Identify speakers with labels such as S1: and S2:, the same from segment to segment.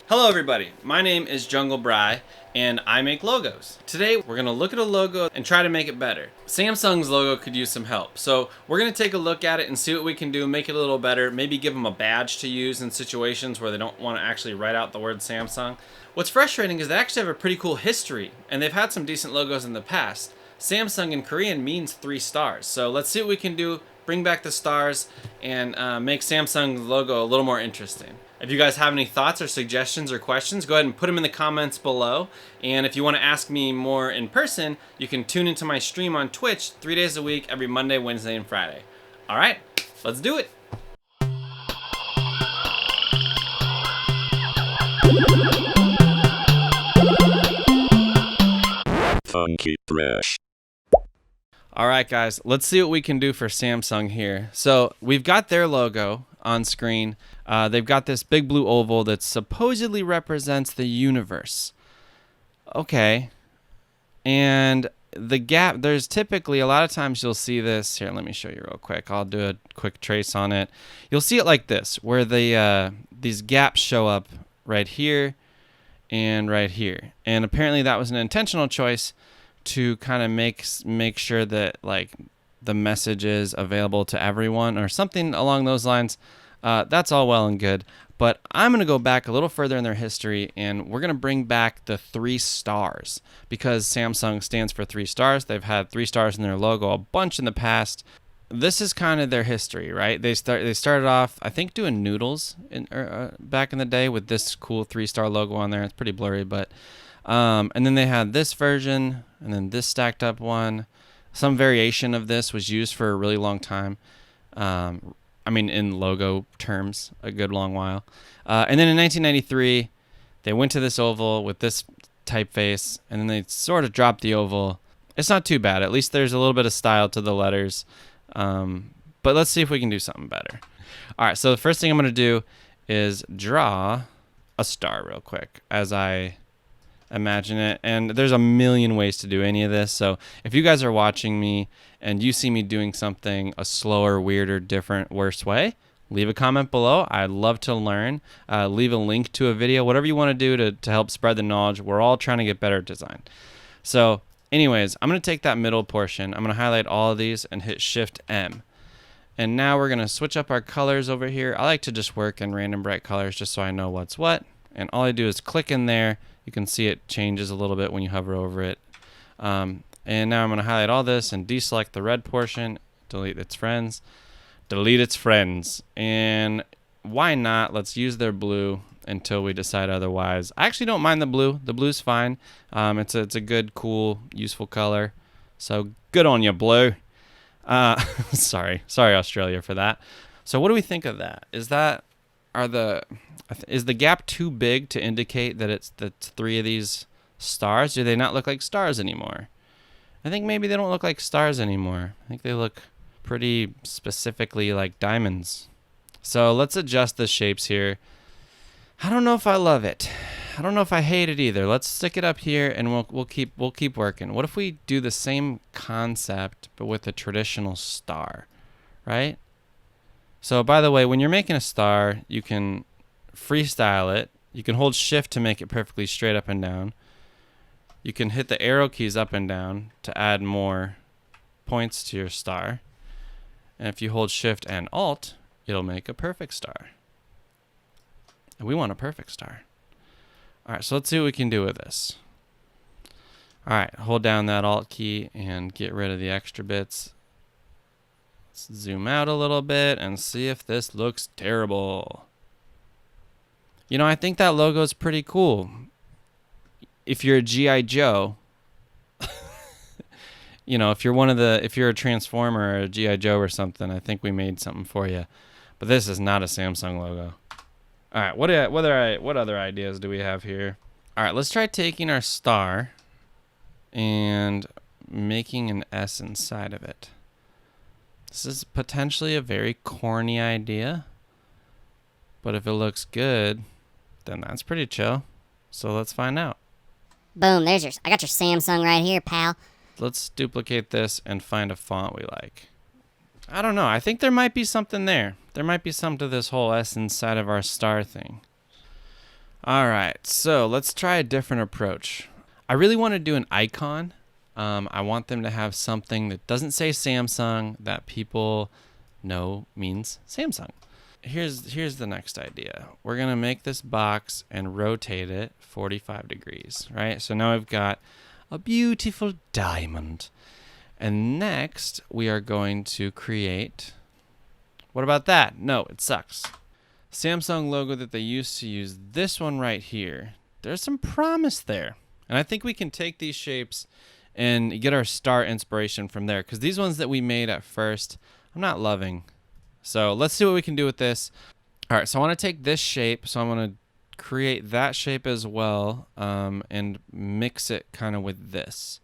S1: Hello everybody, my name is Jungle Bry and I make logos. Today we're going to look at a logo and try to make it better. Samsung's logo could use some help, so we're going to take a look at it and see what we can do, make it a little better, maybe give them a badge to use in situations where they don't want to actually write out the word Samsung. What's frustrating is they actually have a pretty cool history and they've had some decent logos in the past. Samsung in Korean means 3 stars, so let's see what we can do, bring back the stars, and make Samsung's logo a little more interesting. If you guys have any thoughts or suggestions or questions, go ahead and put them in the comments below. And if you want to ask me more in person, you can tune into my stream on Twitch 3 days a week, every Monday, Wednesday, and Friday. All right, let's do it.
S2: Funky brush.
S1: All right, guys, let's see what we can do for Samsung here. So we've got their logo on screen. They've got this big blue oval that supposedly represents the universe. Okay. And the gap, there's typically, a lot of times you'll see this. Here, let me show you real quick. I'll do a quick trace on it. You'll see it like this, where these gaps show up right here and right here. And apparently that was an intentional choice to kind of make sure that like the message is available to everyone or something along those lines. That's all well and good, but I'm going to go back a little further in their history and we're going to bring back the 3 stars because Samsung stands for 3 stars. They've had 3 stars in their logo a bunch in the past. This is kind of their history, right? They started off, I think, doing noodles back in the day with this cool 3-star logo on there. It's pretty blurry, but and then they had this version and then this stacked up one. Some variation of this was used for a really long time. I mean, in logo terms, a good long while. And then in 1993, they went to this oval with this typeface, and then they sort of dropped the oval. It's not too bad. At least there's a little bit of style to the letters. But let's see if we can do something better. All right, so the first thing I'm going to do is draw a star real quick as I imagine it. And there's a million ways to do any of this. So if you guys are watching me and you see me doing something a slower, weirder, different, worse way, leave a comment below. I'd love to learn. Leave a link to a video, whatever you want to do to help spread the knowledge. We're all trying to get better at design. So anyways, I'm going to take that middle portion. I'm going to highlight all of these and hit Shift M. And now we're going to switch up our colors over here. I like to just work in random bright colors just so I know what's what. And all I do is click in there. You can see it changes a little bit when you hover over it. And now I'm going to highlight all this and deselect the red portion, delete its friends, and why not? Let's use their blue until we decide otherwise. I actually don't mind the blue. The blue's fine. It's a good, cool, useful color. So good on you, blue. Sorry Australia for that. So what do we think of that? Is the gap too big to indicate that it's 3 of these stars? Do they not look like stars anymore? I think maybe they don't look like stars anymore. I think they look pretty specifically like diamonds. So let's adjust the shapes here. I don't know if I love it. I don't know if I hate it either. Let's stick it up here and we'll keep working. What if we do the same concept but with a traditional star, right? So by the way, when you're making a star, you can freestyle it. You can hold Shift to make it perfectly straight up and down. You can hit the arrow keys up and down to add more points to your star. And if you hold Shift and Alt, it'll make a perfect star. And we want a perfect star. All right, so let's see what we can do with this. All right, hold down that Alt key and get rid of the extra bits. Let's zoom out a little bit and see if this looks terrible. You know, I think that logo is pretty cool. If you're a G.I. Joe, you know, if you're a Transformer or a G.I. Joe or something, I think we made something for you. But this is not a Samsung logo. All right, what other ideas do we have here? All right, let's try taking our star and making an S inside of it. This is potentially a very corny idea, but if it looks good, then that's pretty chill. So let's find out.
S3: Boom, I got your Samsung right here, pal.
S1: Let's duplicate this and find a font we like. I don't know. I think there might be something there. There might be something to this whole S inside of our star thing. All right, so let's try a different approach. I really want to do an icon. I want them to have something that doesn't say Samsung that people know means Samsung. Here's the next idea. We're going to make this box and rotate it 45 degrees, right? So now we've got a beautiful diamond. And next, we are going to create... What about that? No, it sucks. Samsung logo that they used to use, this one right here. There's some promise there. And I think we can take these shapes and get our star inspiration from there. Because these ones that we made at first, I'm not loving. So let's see what we can do with this. All right, so I want to take this shape. So I'm going to create that shape as well and mix it kind of with this.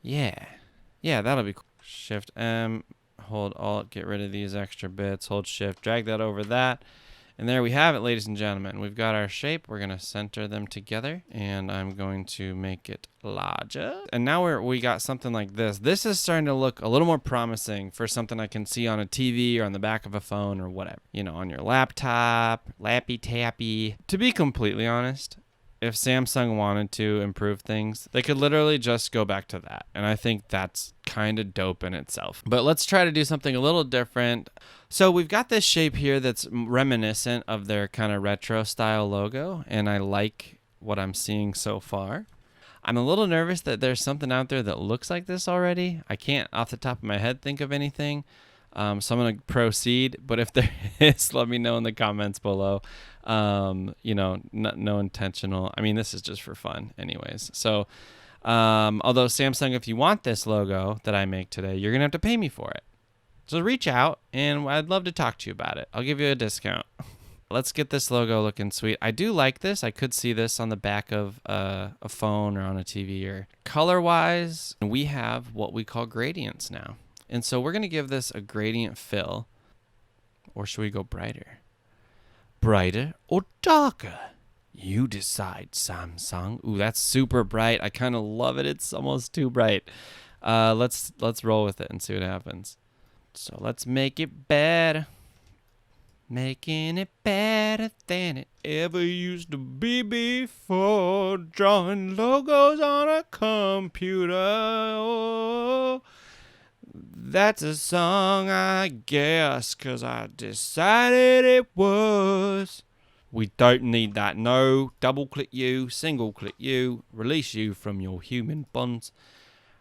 S1: Yeah, that'll be cool. Shift M, hold Alt, get rid of these extra bits, hold Shift, drag that over that. And there we have it, ladies and gentlemen. We've got our shape. We're going to center them together, and I'm going to make it larger. And now we got something like this. This is starting to look a little more promising for something I can see on a TV or on the back of a phone or whatever. You know, on your laptop, lappy-tappy. To be completely honest, if Samsung wanted to improve things, they could literally just go back to that. And I think that's kind of dope in itself. But let's try to do something a little different. So we've got this shape here that's reminiscent of their kind of retro style logo. And I like what I'm seeing so far. I'm a little nervous that there's something out there that looks like this already. I can't off the top of my head think of anything. So I'm going to proceed. But if there is, let me know in the comments below. You know, no intentional. I mean, this is just for fun anyways. So, although Samsung, if you want this logo that I make today, you're going to have to pay me for it. So reach out and I'd love to talk to you about it. I'll give you a discount. Let's get this logo looking sweet. I do like this. I could see this on the back of a phone or on a TV. Or color-wise, we have what we call gradients now. And so we're going to give this a gradient fill. Or should we go brighter? Brighter or darker? You decide, Samsung. Ooh, that's super bright. I kind of love it. It's almost too bright. Let's roll with it and see what happens. So let's make it better. Making it better than it ever used to be before. Drawing logos on a computer. Oh, that's a song, I guess, 'cause I decided it was. We don't need that. No. Double click you, single click you, release you from your human bonds.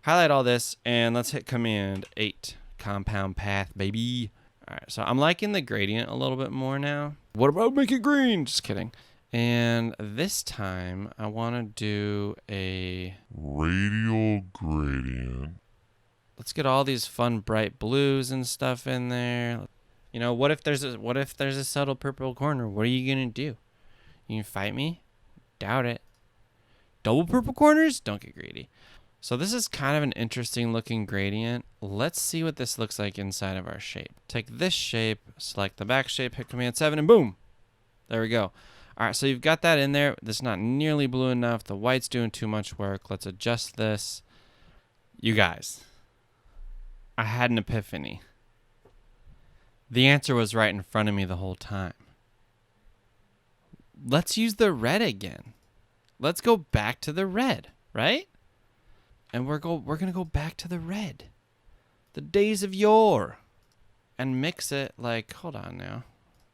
S1: Highlight all this, and let's hit Command 8. Compound path, baby. All right, so I'm liking the gradient a little bit more now. What about make it green? Just kidding. And this time, I want to do a
S2: Radial Gradient.
S1: Let's get all these fun bright blues and stuff in there. You know, what if there's a subtle purple corner? What are you gonna do? You can fight me? Doubt it. Double purple corners? Don't get greedy. So this is kind of an interesting looking gradient. Let's see what this looks like inside of our shape. Take this shape, select the back shape, hit Command 7, and boom. There we go. All right, so you've got that in there. This is not nearly blue enough. The white's doing too much work. Let's adjust this. You guys, I had an epiphany. The answer was right in front of me the whole time. Let's use the red again. Let's go back to the red, right? And we're going to go back to the red. The days of yore. And mix it like, hold on now.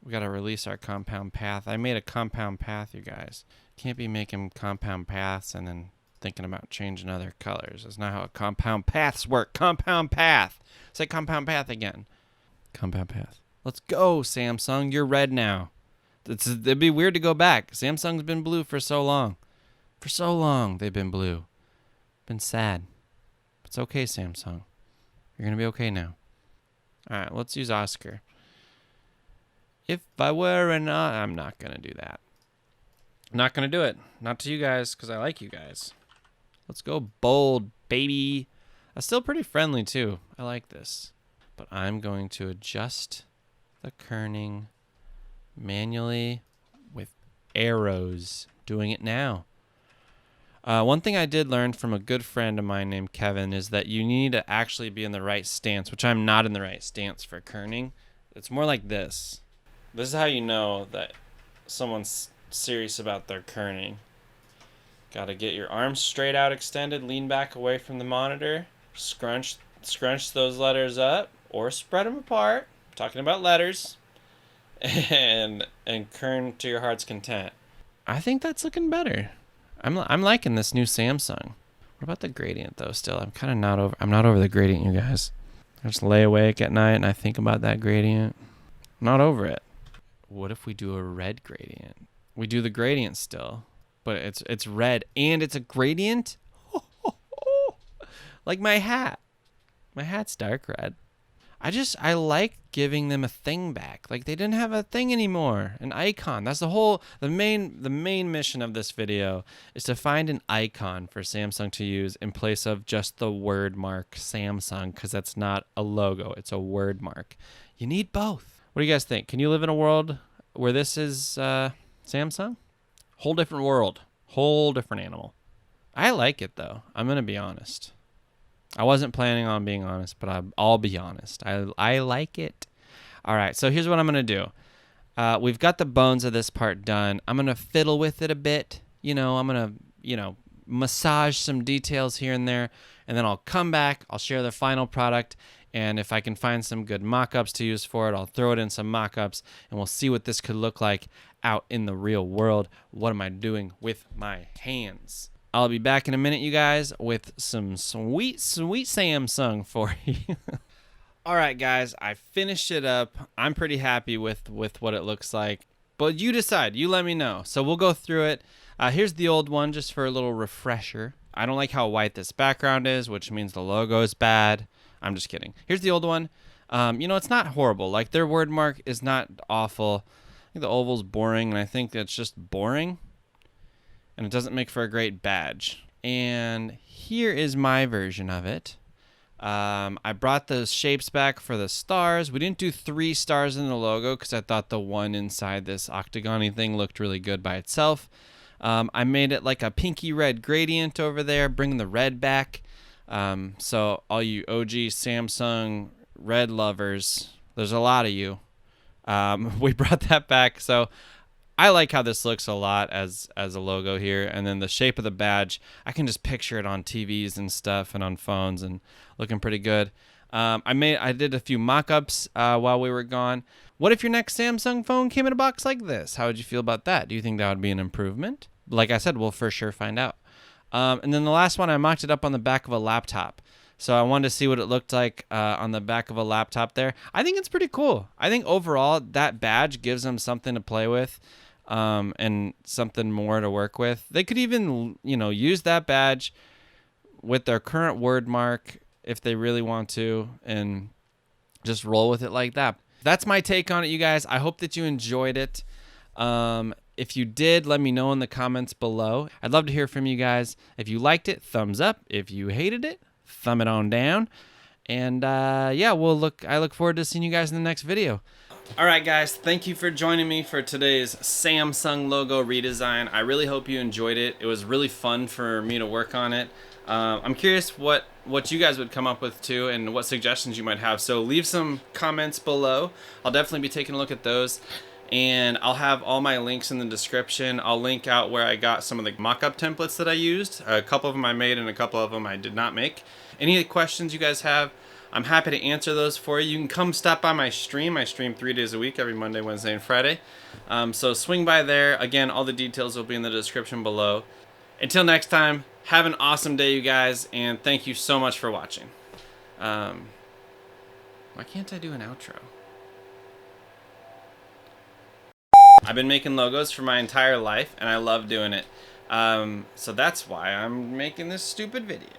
S1: We got to release our compound path. I made a compound path, you guys. Can't be making compound paths and then thinking about changing other colors. That's not how compound paths work. Compound path. Say compound path again. Compound path. Let's go, Samsung. You're red now. It'd be weird to go back. Samsung's been blue for so long. For so long, they've been blue. Been sad. It's okay, Samsung. You're going to be okay now. All right, let's use Oscar. If I were I'm not going to do that. I'm not going to do it. Not to you guys, because I like you guys. Let's go bold, baby. Still pretty friendly, too. I like this. But I'm going to adjust the kerning manually with arrows. Doing it now. One thing I did learn from a good friend of mine named Kevin is that you need to actually be in the right stance, which I'm not in the right stance for kerning. It's more like this. This is how you know that someone's serious about their kerning. Gotta get your arms straight out extended, lean back away from the monitor, scrunch those letters up, or spread them apart. I'm talking about letters. And kern to your heart's content. I think that's looking better. I'm liking this new Samsung. What about the gradient though? Still, I'm not over the gradient, you guys. I just lay awake at night and I think about that gradient. I'm not over it. What if we do a red gradient? We do the gradient still, but it's red and it's a gradient. Like my hat. My hat's dark red. I like giving them a thing back. Like they didn't have a thing anymore, an icon. That's the main mission of this video is to find an icon for Samsung to use in place of just the word mark Samsung, because that's not a logo, it's a word mark. You need both. What do you guys think? Can you live in a world where this is Samsung? Whole different world, whole different animal. I like it though. I'm gonna be honest. I wasn't planning on being honest, but I'll be honest. I like it. All right, so here's what I'm going to do. We've got the bones of this part done. I'm going to fiddle with it a bit. I'm going to, massage some details here and there, and then I'll come back. I'll share the final product, and if I can find some good mock-ups to use for it, I'll throw it in some mock-ups, and we'll see what this could look like out in the real world. What am I doing with my hands? I'll be back in a minute, you guys, with some sweet, sweet Samsung for you. All right, guys, I finished it up. I'm pretty happy with what it looks like. But you decide. You let me know. So we'll go through it. Here's the old one just for a little refresher. I don't like how white this background is, which means the logo is bad. I'm just kidding. Here's the old one. It's not horrible. Like, their word mark is not awful. I think the oval's boring, and I think it's just boring. And it doesn't make for a great badge. And here is my version of it. I brought those shapes back for the stars. We didn't do 3 stars in the logo because I thought the one inside this octagon-y thing looked really good by itself. I made it like a pinky red gradient over there, bring the red back. So all you OG Samsung red lovers, there's a lot of you. We brought that back. So I like how this looks a lot as a logo here, and then the shape of the badge, I can just picture it on TVs and stuff and on phones and looking pretty good. I did a few mock-ups while we were gone. What if your next Samsung phone came in a box like this? How would you feel about that? Do you think that would be an improvement? Like I said, we'll for sure find out. And then the last one, I mocked it up on the back of a laptop. So I wanted to see what it looked like on the back of a laptop there. I think it's pretty cool. I think overall that badge gives them something to play with. And something more to work with. They could even, use that badge with their current word mark if they really want to, and just roll with it like that. That's my take on it, you guys. I hope that you enjoyed it. If you did, let me know in the comments below. I'd love to hear from you guys. If you liked it, thumbs up. If you hated it, thumb it on down. And I look forward to seeing you guys in the next video. All right, guys, thank you for joining me for today's Samsung logo redesign. I really hope you enjoyed it. It was really fun for me to work on it. I'm curious what you guys would come up with too, and what suggestions you might have. So leave some comments below. I'll definitely be taking a look at those. And I'll have all my links in the description. I'll link out where I got some of the mock-up templates that I used. A couple of them I made and a couple of them I did not make. Any questions you guys have, I'm happy to answer those for you. You can come stop by my stream. I stream 3 days a week, every Monday, Wednesday, and Friday. So swing by there. Again, all the details will be in the description below. Until next time, have an awesome day, you guys, and thank you so much for watching. Why can't I do an outro? I've been making logos for my entire life, and I love doing it. So that's why I'm making this stupid video.